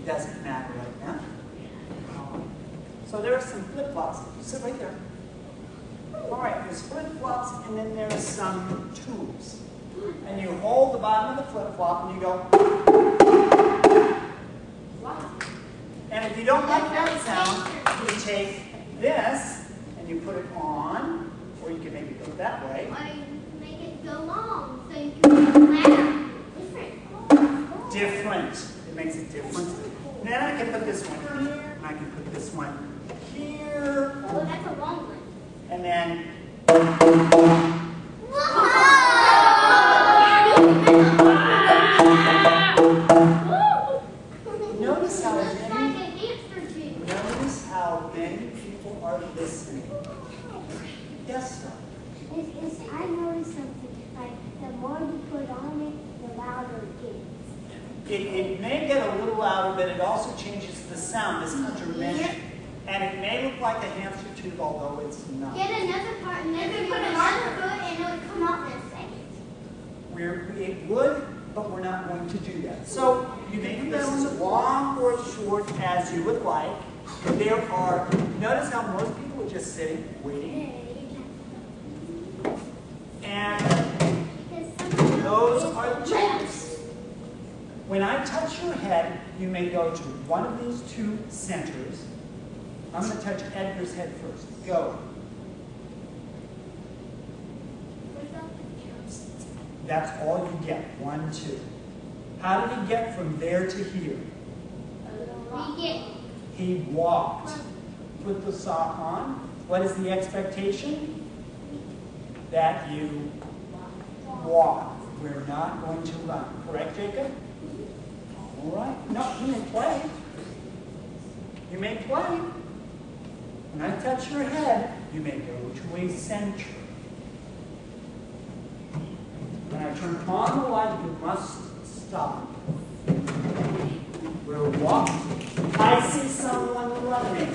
It doesn't matter right now. So there are some flip-flops. Sit right there. All right, there's flip-flops, and then there's some tubes. And you hold the bottom of the flip-flop, and you go. Wow. And if you don't like that sound, you take this, and you put it on, or you can maybe go that way. Or you make it go long, so you can make it louder. Different. Different. It makes it different. And then I can put this one here, and I can put this one here. Oh, that's a long one. And then. Notice how many people are listening. Yes, sir. I noticed something. Like the more you put on it, the louder it gets. It may get a little louder, but it also changes the sound. This intermission. And it may look like a hamster tube, although it's not. Get another part, and then you put another foot, and it would come out in a second. It would, but we're not going to do that. So you may do this as long or as short as you would like. There are, notice how most people are just sitting, waiting. And those are the changes. When I touch your head, you may go to one of these two centers. I'm going to touch Edgar's head first. Go. That's all you get. 1, 2. How did he get from there to here? He walked. Put the sock on. What is the expectation? That you walk. We're not going to run. Correct, Jacob? All right. No, you may play. You may play. When I touch your head, you may go to a center. When I turn on the light, you must stop. We're walking. I see someone running.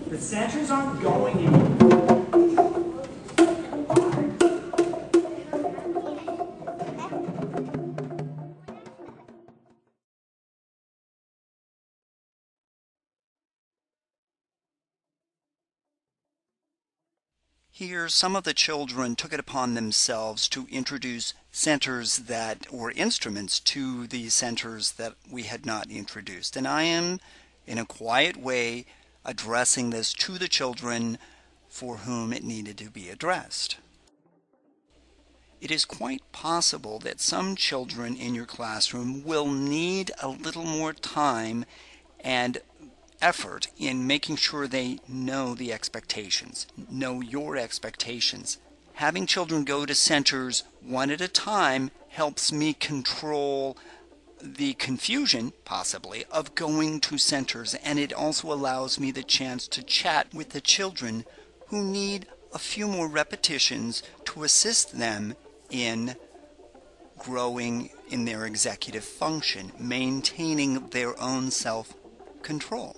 The centers aren't going anywhere. Here, some of the children took it upon themselves to introduce centers or instruments to the centers that we had not introduced. And I am, in a quiet way, addressing this to the children for whom it needed to be addressed. It is quite possible that some children in your classroom will need a little more time and effort in making sure they know the expectations, know your expectations. Having children go to centers one at a time helps me control the confusion, possibly, of going to centers, and it also allows me the chance to chat with the children who need a few more repetitions to assist them in growing in their executive function, maintaining their own self-control.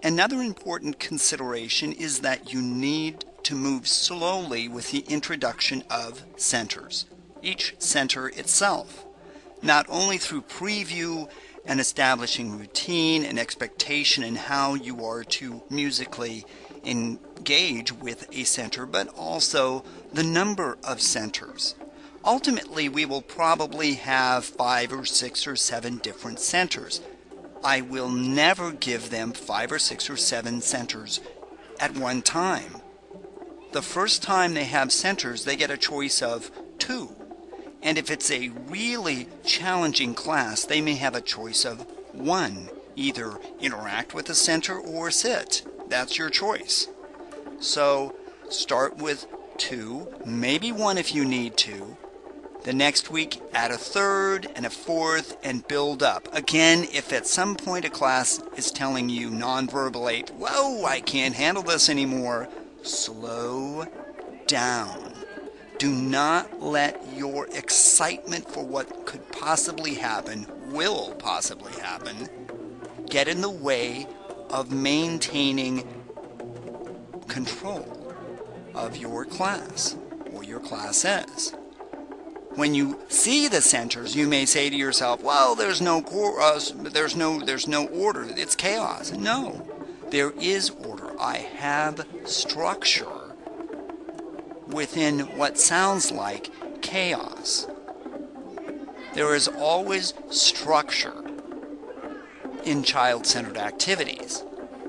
Another important consideration is that you need to move slowly with the introduction of centers, each center itself, not only through preview and establishing routine and expectation in how you are to musically engage with a center, but also the number of centers. Ultimately, we will probably have 5 or 6 or 7 different centers. I will never give them 5 or 6 or 7 centers at one time. The first time they have centers, they get a choice of 2. And if it's a really challenging class, they may have a choice of 1. Either interact with the center or sit. That's your choice. So start with 2, maybe 1 if you need to. The next week, add a 3rd and a 4th and build up. Again, if at some point a class is telling you non-verbally, whoa, I can't handle this anymore, slow down. Do not let your excitement for what could possibly happen, will possibly happen, get in the way of maintaining control of your class or your classes. When you see the centers, you may say to yourself, well, there's no order, it's chaos. No, there is order. I have structure within what sounds like chaos. There is always structure in child-centered activities.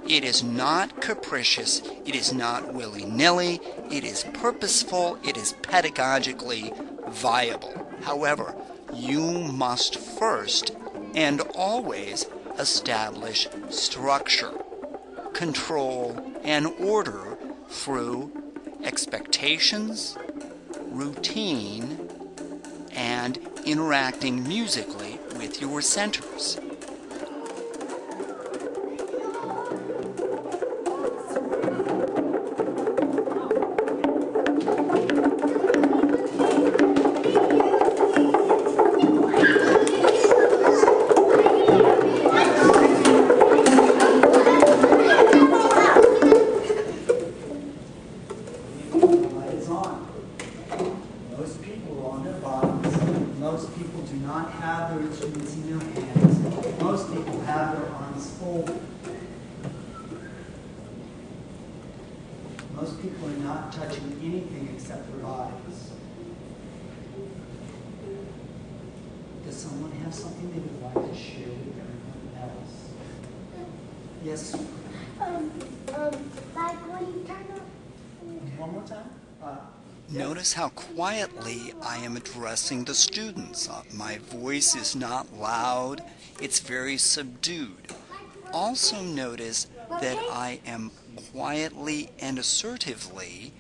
It is not capricious, it is not willy-nilly, it is purposeful, it is pedagogically viable. However, you must first and always establish structure, control, and order through expectations, routine, and interacting musically with your centers. Most people do not have their instruments in their hands. Most people have their arms folded. Most people are not touching anything except their eyes. Does someone have something they would like to share with everyone else? Yes? Like when you turn up. One more time? Notice how quietly I am addressing the students. My voice is not loud, it's very subdued. Also notice that I am quietly and assertively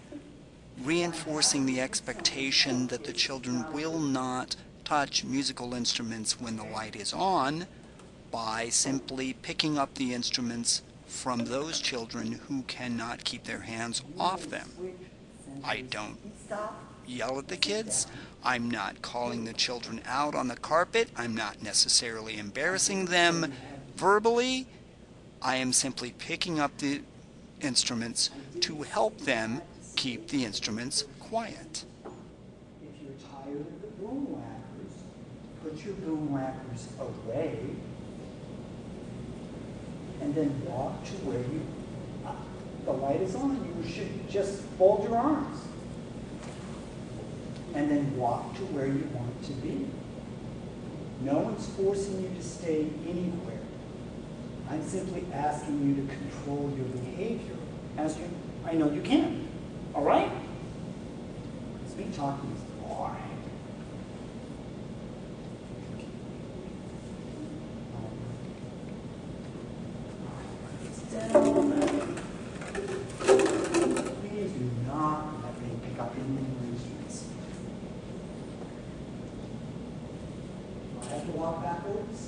reinforcing the expectation that the children will not touch musical instruments when the light is on by simply picking up the instruments from those children who cannot keep their hands off them. I don't yell at the kids. I'm not calling the children out on the carpet. I'm not necessarily embarrassing them verbally. I am simply picking up the instruments to help them keep the instruments quiet. If you're tired of the boom whackers, put your boom whackers away and then walk to where the light is on. You should just fold your arms and then walk to where you want to be. No one's forcing you to stay anywhere. I'm simply asking you to control your behavior as I know you can. All right? Because me talking is boring. Please do not let me pick up any more instruments. Do I have to walk backwards?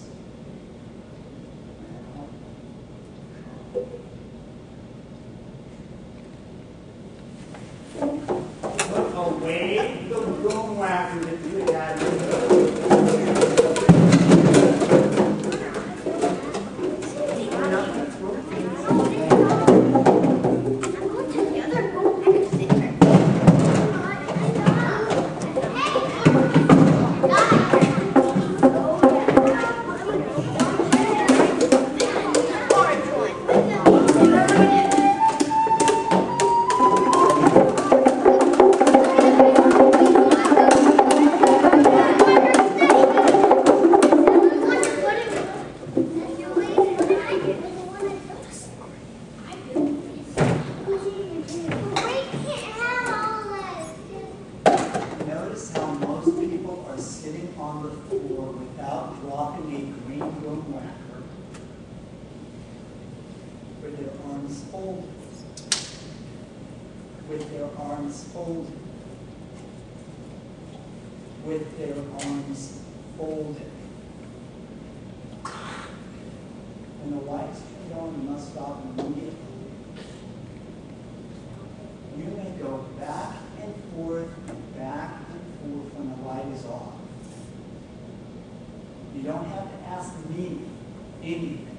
Put away the boom whacker that you had. Notice how most people are sitting on the floor without dropping a green boom whacker with their arms folded. With their arms folded. With their arms folded. When the lights turn on, you must stop immediately. You may go back and forth when the light is off. You don't have to ask me anything.